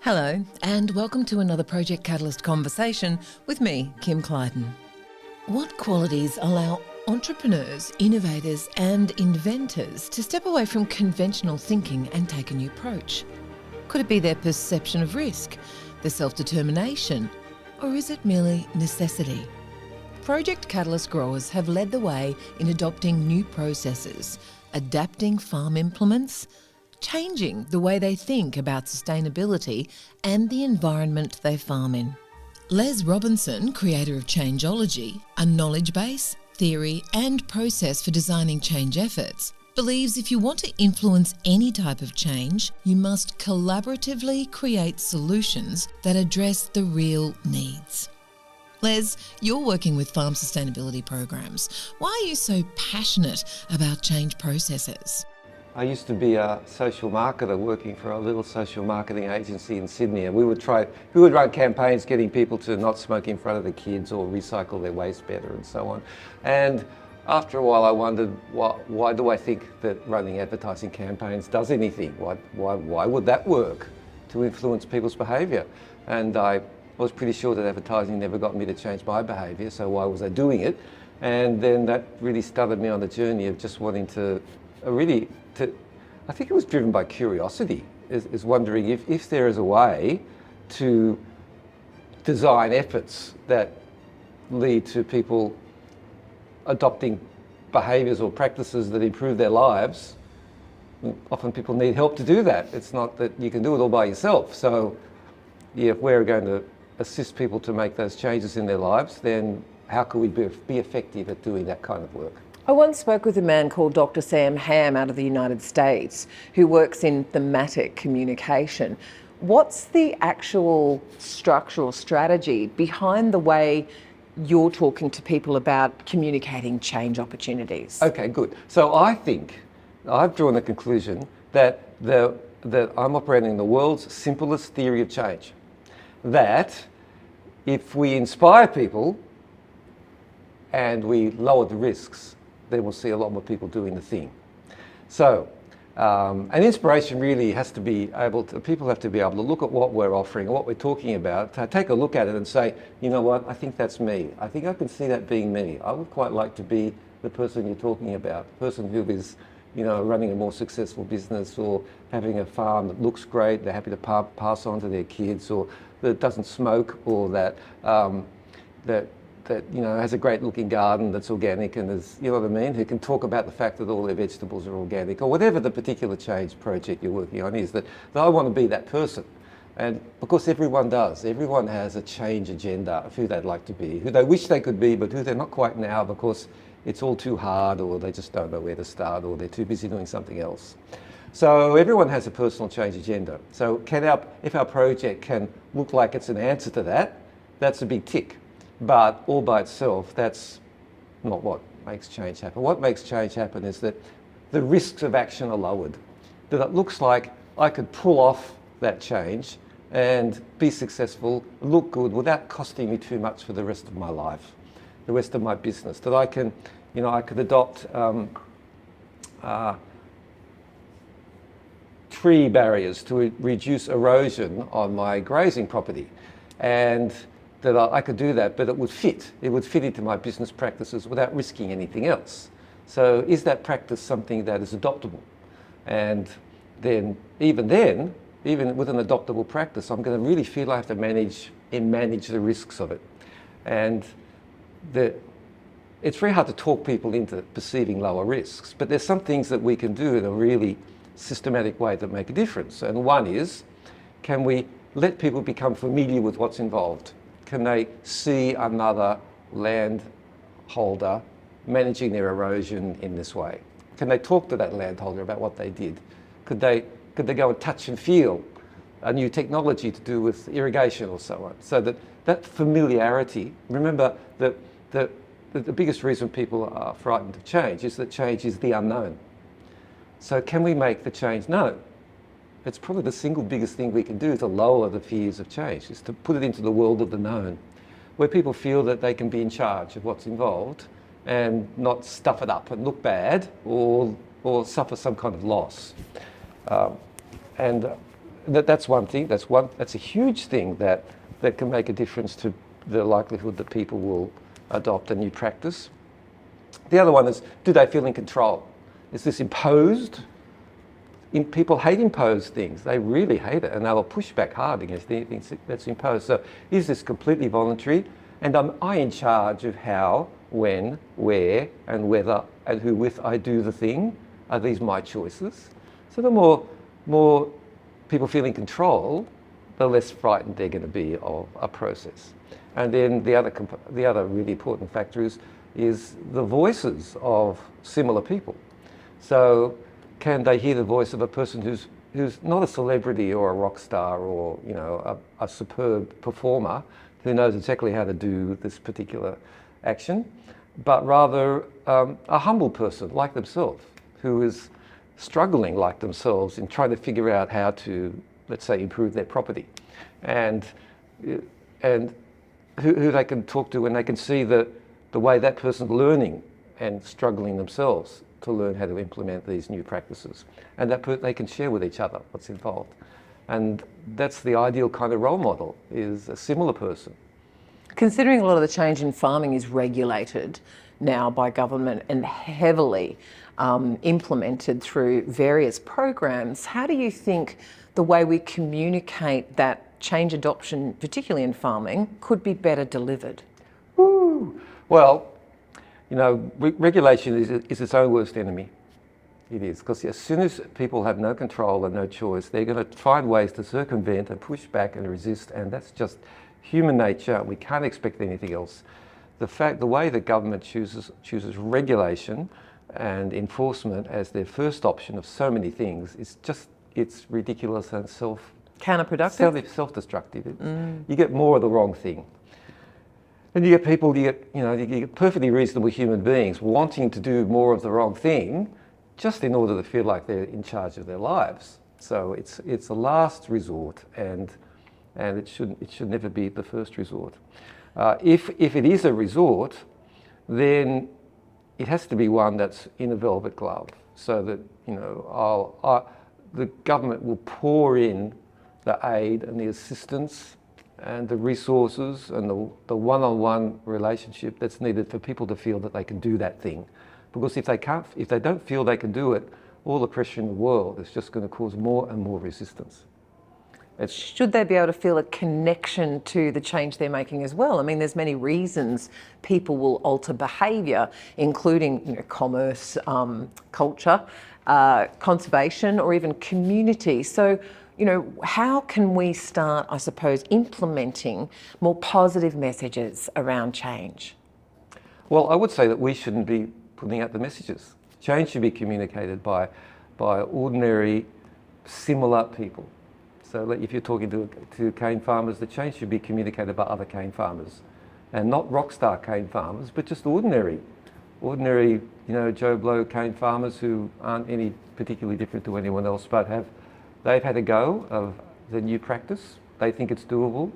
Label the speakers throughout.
Speaker 1: Hello, and welcome to another Project Catalyst conversation with me, Kim Clyden. What qualities allow entrepreneurs, innovators, and inventors to step away from conventional thinking and take a new approach? Could it be their perception of risk, their self-determination, or is it merely necessity? Project Catalyst growers have led the way in adopting new processes, adapting farm implements, changing the way they think about sustainability and the environment they farm in. Les Robinson, creator of Changeology, a knowledge base, theory and process for designing change efforts, believes if you want to influence any type of change, you must collaboratively create solutions that address the real needs. Les, you're working with farm sustainability programs. Why are you so passionate about change processes?
Speaker 2: I used to be a social marketer working for a little social marketing agency in Sydney, and we would run campaigns getting people to not smoke in front of the kids or recycle their waste better and so on. And after a while I wondered, why do I think that running advertising campaigns does anything? Why would that work to influence people's behaviour? And I was pretty sure that advertising never got me to change my behaviour, so why was I doing it? And then that really started me on the journey of just wanting to I think it was driven by curiosity, is wondering if there is a way to design efforts that lead to people adopting behaviours or practices that improve their lives. Often people need help to do that. It's not that you can do it all by yourself. So if we're going to assist people to make those changes in their lives, then how can we be effective at doing that kind of work?
Speaker 1: I once spoke with a man called Dr. Sam Ham out of the United States who works in thematic communication. What's the actual structural strategy behind the way you're talking to people about communicating change opportunities?
Speaker 2: Okay, good. So I think I've drawn the conclusion that I'm operating in the world's simplest theory of change. That if we inspire people and we lower the risks, then we'll see a lot more people doing the thing. So, and inspiration really has to be people have to be able to look at what we're offering, what we're talking about, to take a look at it and say, you know what, I think that's me. I think I can see that being me. I would quite like to be the person you're talking about, the person who is, running a more successful business or having a farm that looks great, they're happy to pass on to their kids, or that doesn't smoke, or that has a great looking garden that's organic and is, who can talk about the fact that all their vegetables are organic, or whatever the particular change project you're working on is, that I want to be that person. And of course everyone does. Everyone has a change agenda of who they'd like to be, who they wish they could be, but who they're not quite now because it's all too hard, or they just don't know where to start, or they're too busy doing something else. So everyone has a personal change agenda. So if our project can look like it's an answer to that, that's a big tick. But all by itself, that's not what makes change happen. What makes change happen is that the risks of action are lowered. That it looks like I could pull off that change and be successful, look good, without costing me too much for the rest of my life, the rest of my business. That I can, I could adopt tree barriers to reduce erosion on my grazing property. And that I could do that, but it would fit into my business practices without risking anything else. So is that practice something that is adoptable? And then, even with an adoptable practice, I'm going to really feel I have to manage the risks of it. And it's very hard to talk people into perceiving lower risks, but there's some things that we can do in a really systematic way that make a difference. And one is, can we let people become familiar with what's involved? Can they see another landholder managing their erosion in this way? Can they talk to that landholder about what they did? Could they go and touch and feel a new technology to do with irrigation or so on? So that familiarity, remember that the biggest reason people are frightened of change is that change is the unknown. So can we make the change known? It's probably the single biggest thing we can do to lower the fears of change, is to put it into the world of the known, where people feel that they can be in charge of what's involved and not stuff it up and look bad or suffer some kind of loss. And that's one thing. That's a huge thing that can make a difference to the likelihood that people will adopt a new practice. The other one is, do they feel in control? Is this imposed? People hate imposed things. They really hate it, and they will push back hard against anything that's imposed. So is this completely voluntary? And am I in charge of how, when, where, and whether, and who with I do the thing? Are these my choices? So the more people feel in control, the less frightened they're going to be of a process. And then the other really important factor is the voices of similar people. So can they hear the voice of a person who's not a celebrity or a rock star or a superb performer who knows exactly how to do this particular action, but rather a humble person like themselves who is struggling like themselves in trying to figure out how to, let's say, improve their property, and who they can talk to, and they can see the way that person's learning and struggling themselves to learn how to implement these new practices, and that they can share with each other what's involved. And that's the ideal kind of role model, is a similar person.
Speaker 1: Considering a lot of the change in farming is regulated now by government and heavily implemented through various programs, how do you think the way we communicate that change adoption, particularly in farming, could be better delivered?
Speaker 2: Well, regulation is its own worst enemy. It is, because as soon as people have no control and no choice, they're going to find ways to circumvent and push back and resist, and that's just human nature. We can't expect anything else. The way the government chooses regulation and enforcement as their first option of so many things it's ridiculous and
Speaker 1: counterproductive,
Speaker 2: self-destructive. You get more of the wrong thing. And you get perfectly reasonable human beings wanting to do more of the wrong thing just in order to feel like they're in charge of their lives. So it's a last resort, and it should never be the first resort. If it is a resort, then it has to be one that's in a velvet glove, so that the government will pour in the aid and the assistance and the resources and the one-on-one relationship that's needed for people to feel that they can do that thing. Because if they don't feel they can do it, all the pressure in the world is just going to cause more and more resistance.
Speaker 1: Should they be able to feel a connection to the change they're making as well? I mean, there's many reasons people will alter behaviour, including commerce, culture, conservation, or even community. So, how can we start, I suppose, implementing more positive messages around change?
Speaker 2: Well, I would say that we shouldn't be putting out the messages. Change should be communicated by ordinary, similar people. So if you're talking to cane farmers, the change should be communicated by other cane farmers, and not rock star cane farmers, but just ordinary, Joe Blow cane farmers who aren't any particularly different to anyone else, but they've had a go of the new practice. They think it's doable.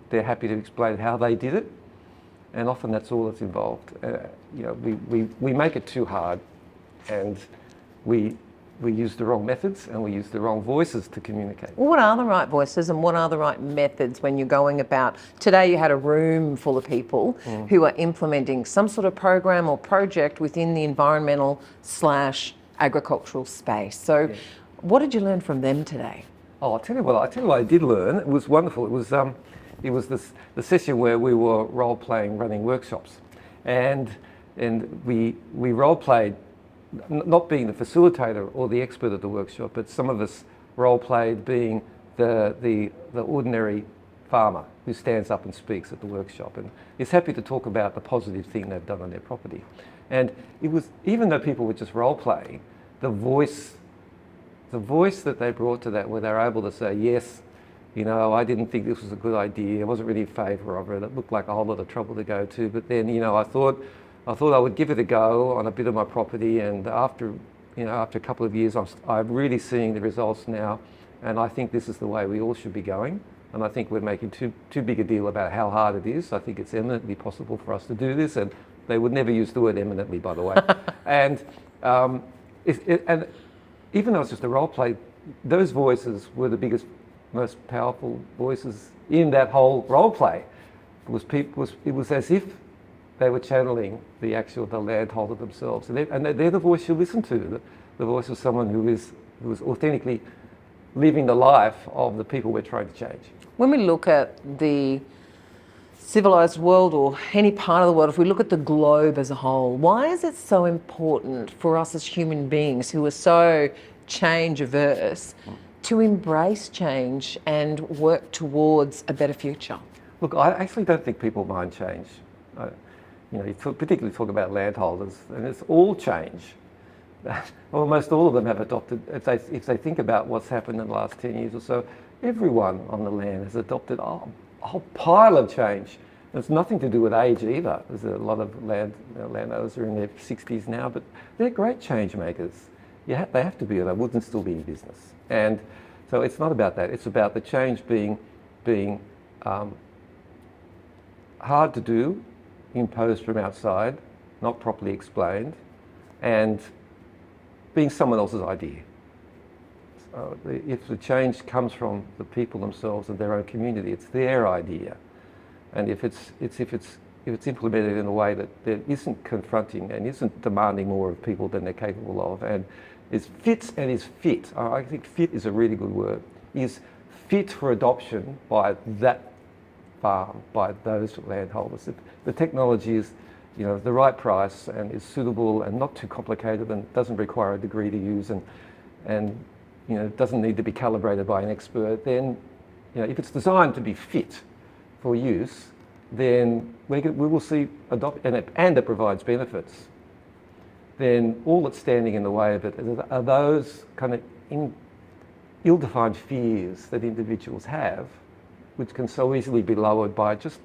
Speaker 2: They're happy to explain how they did it, and often that's all that's involved. We make it too hard, and we use the wrong methods and we use the wrong voices to communicate.
Speaker 1: What are the right voices and what are the right methods when you're going about? Today you had a room full of people who are implementing some sort of program or project within the environmental/agricultural space. So what did you learn from them today?
Speaker 2: Oh, I'll tell you what I did learn. It was wonderful. It was the session where we were role-playing running workshops, and we role-played, not being the facilitator or the expert at the workshop, but some of us role-played being the ordinary farmer who stands up and speaks at the workshop and is happy to talk about the positive thing they've done on their property. And it was, even though people were just role-playing, the voice that they brought to that, where they were able to say, yes, I didn't think this was a good idea, I wasn't really in favour of it, it looked like a whole lot of trouble to go to, but then, I thought I would give it a go on a bit of my property, and after a couple of years, I'm really seeing the results now, and I think this is the way we all should be going. And I think we're making too big a deal about how hard it is. I think it's eminently possible for us to do this, and they would never use the word eminently, by the way. And even though it's just a role play, those voices were the biggest, most powerful voices in that whole role play. It was as if they were channeling the landholder themselves, and they're the voice you listen to, the voice of someone who is authentically living the life of the people we're trying to change.
Speaker 1: When we look at the civilized world or any part of the world, if we look at the globe as a whole, why is it so important for us as human beings who are so change averse to embrace change and work towards a better future?
Speaker 2: Look, I actually don't think people mind change. You particularly talk about landholders, and it's all change. Almost all of them have adopted, if they think about what's happened in the last 10 years or so, everyone on the land has adopted a whole pile of change. And it's nothing to do with age either. There's a lot of landowners are in their 60s now, but they're great change makers. They have to be, or they wouldn't still be in business. And so it's not about that. It's about the change being hard to do, imposed from outside, not properly explained, and being someone else's idea. So if the change comes from the people themselves and their own community, it's their idea. And if it's implemented in a way that isn't confronting and isn't demanding more of people than they're capable of, and is fit, I think fit is a really good word, is fit for adoption by that farm, by those landholders. If the technology is, the right price and is suitable and not too complicated and doesn't require a degree to use and doesn't need to be calibrated by an expert, then if it's designed to be fit for use, then we will see and it provides benefits. Then all that's standing in the way of it are those kind of ill-defined fears that individuals have, which can so easily be lowered by just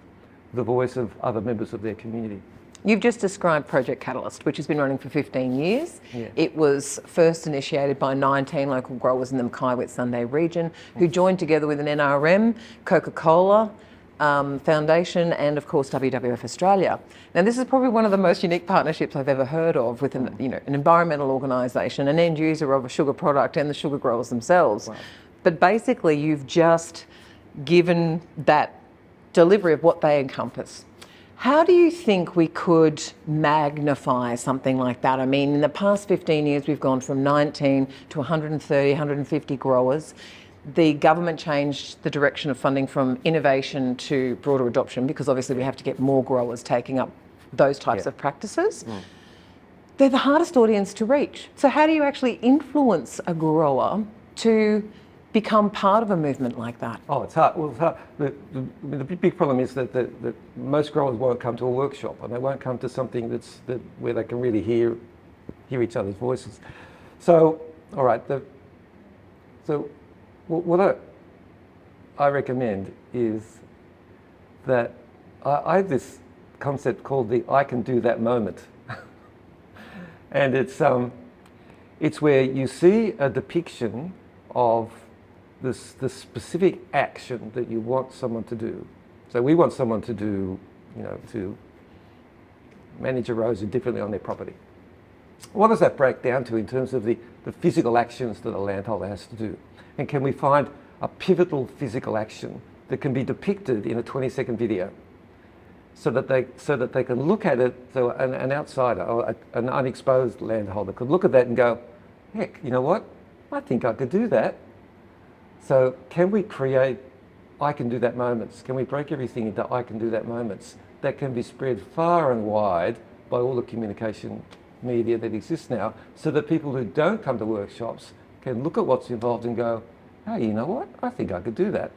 Speaker 2: the voice of other members of their community.
Speaker 1: You've just described Project Catalyst, which has been running for 15 years.
Speaker 2: Yeah.
Speaker 1: It was first initiated by 19 local growers in the Mackay Whitsunday region who joined together with an NRM, Coca-Cola Foundation and, of course, WWF Australia. Now, this is probably one of the most unique partnerships I've ever heard of with an environmental organisation, an end user of a sugar product and the sugar growers themselves.
Speaker 2: Wow.
Speaker 1: But basically, you've just given that delivery of what they encompass. How do you think we could magnify something like that? I mean, in the past 15 years, we've gone from 19 to 130, 150 growers. The government changed the direction of funding from innovation to broader adoption because obviously we have to get more growers taking up those types of practices. They're the hardest audience to reach. So how do you actually influence a grower to become part of a movement like that?
Speaker 2: Oh, it's hard. Well, it's hard. The big problem is that most growers won't come to a workshop, and they won't come to something where they can really hear each other's voices. So, all right. What I recommend is that I have this concept called the "I can do that" moment, and it's where you see a depiction of the specific action that you want someone to do. So we want someone to do, to manage erosion differently on their property. What does that break down to in terms of the physical actions that a landholder has to do? And can we find a pivotal physical action that can be depicted in a 20-second video so that they can look at it, so an outsider or an unexposed landholder could look at that and go, heck, you know what? I think I could do that. So can we create I can do that moments? Can we break everything into I can do that moments that can be spread far and wide by all the communication media that exists now, so that people who don't come to workshops can look at what's involved and go, hey, you know what? I think I could do that.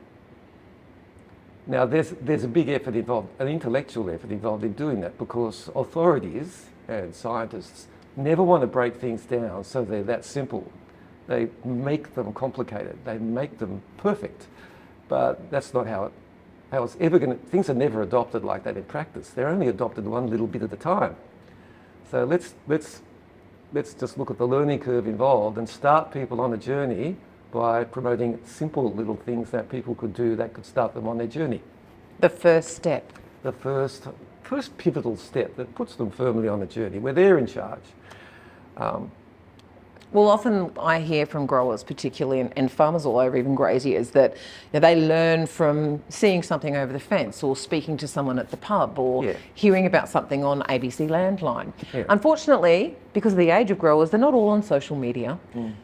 Speaker 2: Now there's a big effort involved, an intellectual effort involved in doing that, because authorities and scientists never want to break things down so they're that simple. They make them complicated. They make them perfect. But that's not how it's ever going to, things are never adopted like that in practice. They're only adopted one little bit at a time. So let's just look at the learning curve involved and start people on a journey by promoting simple little things that people could do that could start them on their journey.
Speaker 1: The first step.
Speaker 2: The first pivotal step that puts them firmly on a journey where they're in charge.
Speaker 1: Well, often I hear from growers, particularly, and farmers all over, even graziers, that they learn from seeing something over the fence or speaking to someone at the pub or
Speaker 2: Yeah.
Speaker 1: hearing about something on ABC Landline.
Speaker 2: Yeah.
Speaker 1: Unfortunately, because of the age of growers, they're not all on social media.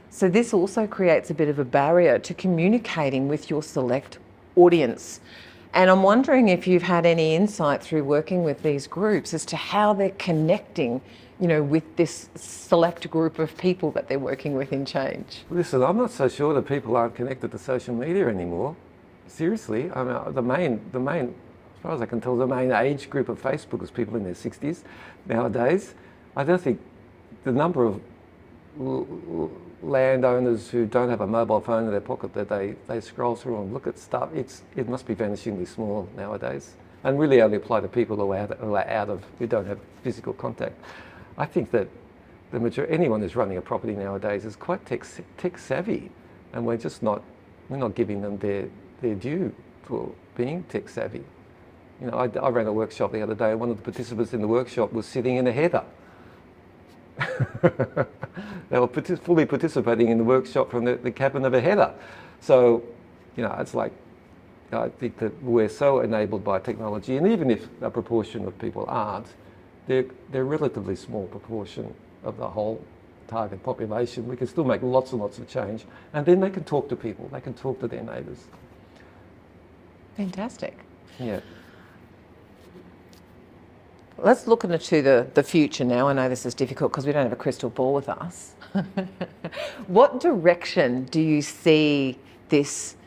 Speaker 1: So this also creates a bit of a barrier to communicating with your select audience. And I'm wondering if you've had any insight through working with these groups as to how they're connecting, with this select group of people that they're working with in Change.
Speaker 2: Listen, I'm not so sure that people aren't connected to social media anymore. Seriously, I mean, the main, as far as I can tell, the main age group of Facebook is people in their 60s nowadays. I don't think the number of landowners who don't have a mobile phone in their pocket that they scroll through and look at stuff, it must be vanishingly small nowadays, and really only apply to people who don't have physical contact. I think that anyone who's running a property nowadays is quite tech savvy, and we're not giving them their due for being tech savvy. I ran a workshop the other day, and one of the participants in the workshop was sitting in a header. They were fully participating in the workshop from the cabin of a header. So, it's like, I think that we're so enabled by technology, and even if a proportion of people aren't, they're a relatively small proportion of the whole target population. We can still make lots and lots of change, and then they can talk to people, they can talk to their neighbours.
Speaker 1: Fantastic.
Speaker 2: Yeah.
Speaker 1: Let's look into the future now. I know this is difficult because we don't have a crystal ball with us. What direction do you see this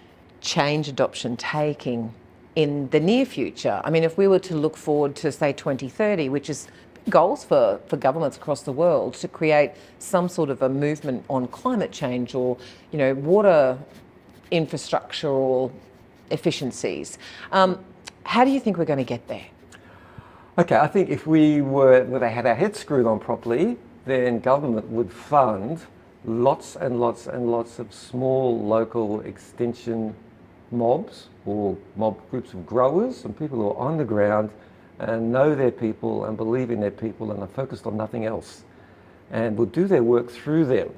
Speaker 1: change adoption taking in the near future? I mean, if we were to look forward to, say, 2030, which is goals for governments across the world to create some sort of a movement on climate change or, water infrastructure or efficiencies. How do you think we're going to get there?
Speaker 2: Okay, I think if they had our heads screwed on properly, then government would fund lots and lots and lots of small local extension mobs or mob groups of growers and people who are on the ground and know their people and believe in their people and are focused on nothing else, and would do their work through them.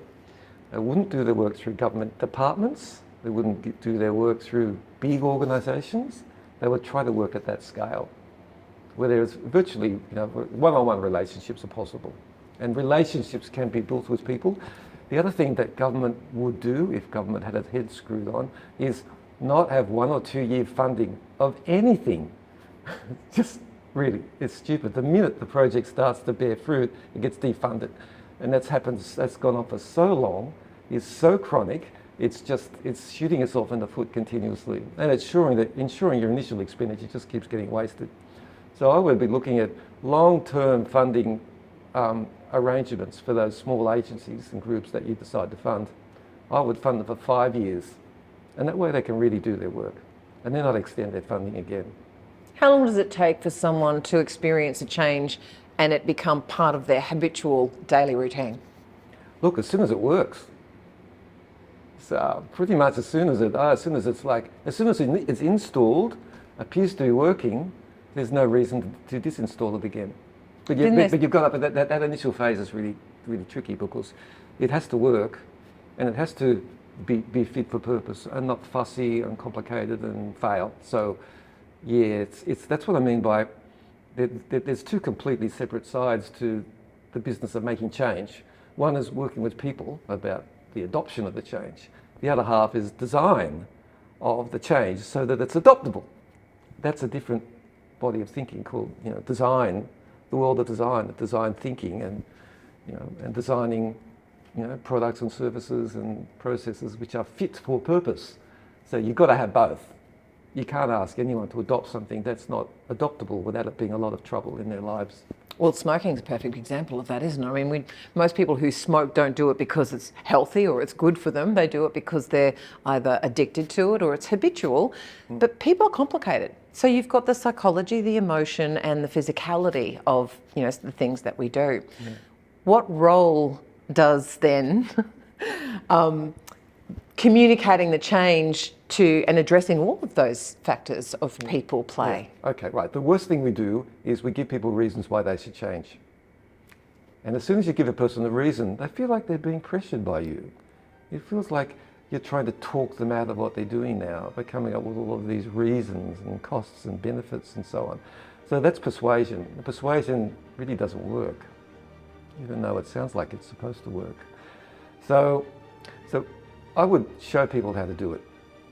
Speaker 2: They wouldn't do their work through government departments. They wouldn't do their work through big organisations. They would try to work at that scale, where there's virtually, one-on-one relationships are possible. And relationships can be built with people. The other thing that government would do, if government had its head screwed on, is not have 1 or 2 year funding of anything. Just really, it's stupid. The minute the project starts to bear fruit, it gets defunded. And that's gone on for so long, it's so chronic, it's shooting itself in the foot continuously. And it's ensuring your initial expenditure just keeps getting wasted. So I would be looking at long-term funding arrangements for those small agencies and groups that you decide to fund. I would fund them for 5 years, and that way they can really do their work, and then I'd extend their funding again.
Speaker 1: How long does it take for someone to experience a change and it become part of their habitual daily routine?
Speaker 2: Look, as soon as it works. So pretty much as soon as it's installed, appears to be working, there's no reason to disinstall it again. But you've got that initial phase is really, really tricky because it has to work and it has to be fit for purpose and not fussy and complicated and fail. So yeah, that's what I mean by there's two completely separate sides to the business of making change. One is working with people about the adoption of the change. The other half is design of the change so that it's adoptable. That's a different body of thinking called, design, the world of design thinking, and designing, products and services and processes which are fit for purpose. So you've got to have both. You can't ask anyone to adopt something that's not adoptable without it being a lot of trouble in their lives.
Speaker 1: Well, smoking is a perfect example of that, isn't it? I mean, most people who smoke don't do it because it's healthy or it's good for them. They do it because they're either addicted to it or it's habitual. But people are complicated. So you've got the psychology, the emotion, and the physicality of, the things that we do. Yeah. What role does then communicating the change to and addressing all of those factors of people play?
Speaker 2: Yeah. Okay, right. The worst thing we do is we give people reasons why they should change. And as soon as you give a person a reason, they feel like they're being pressured by you. It feels like you're trying to talk them out of what they're doing now by coming up with all of these reasons and costs and benefits and so on. So that's persuasion. The persuasion really doesn't work, even though it sounds like it's supposed to work. So I would show people how to do it.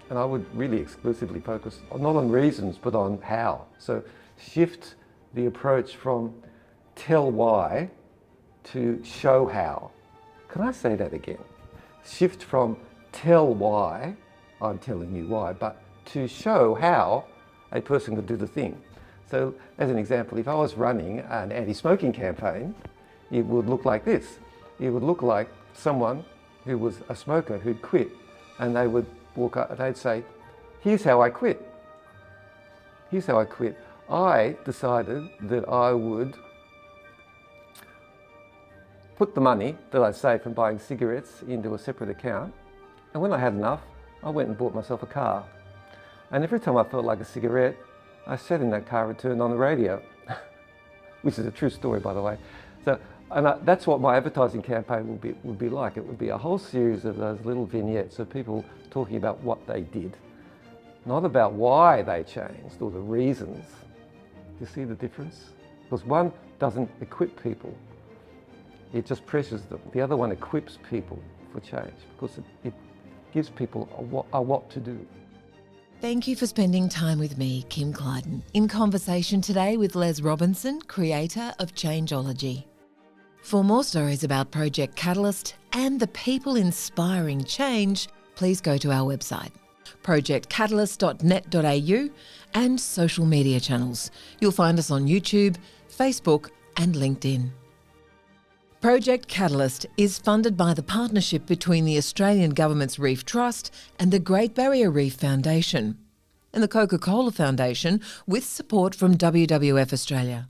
Speaker 2: And I would really exclusively focus not on reasons, but on how. So shift the approach from tell why to show how. Can I say that again? Shift from tell why, I'm telling you why, but to show how a person could do the thing. So as an example, if I was running an anti-smoking campaign, it would look like this. It would look like someone who was a smoker who'd quit, and they would walk up and they'd say, here's how I quit. Here's how I quit. I decided that I would put the money that I saved from buying cigarettes into a separate account, and when I had enough, I went and bought myself a car. And every time I felt like a cigarette, I sat in that car and turned on the radio, which is a true story, by the way. That's what my advertising campaign would be like. It would be a whole series of those little vignettes of people talking about what they did, not about why they changed or the reasons. You see the difference? Because one doesn't equip people, it just pressures them. The other one equips people for change because it gives people a what to do.
Speaker 1: Thank you for spending time with me, Kim Clyden, in conversation today with Les Robinson, creator of Changeology. For more stories about Project Catalyst and the people inspiring change, please go to our website, projectcatalyst.net.au, and social media channels. You'll find us on YouTube, Facebook, and LinkedIn. Project Catalyst is funded by the partnership between the Australian Government's Reef Trust and the Great Barrier Reef Foundation, and the Coca-Cola Foundation with support from WWF Australia.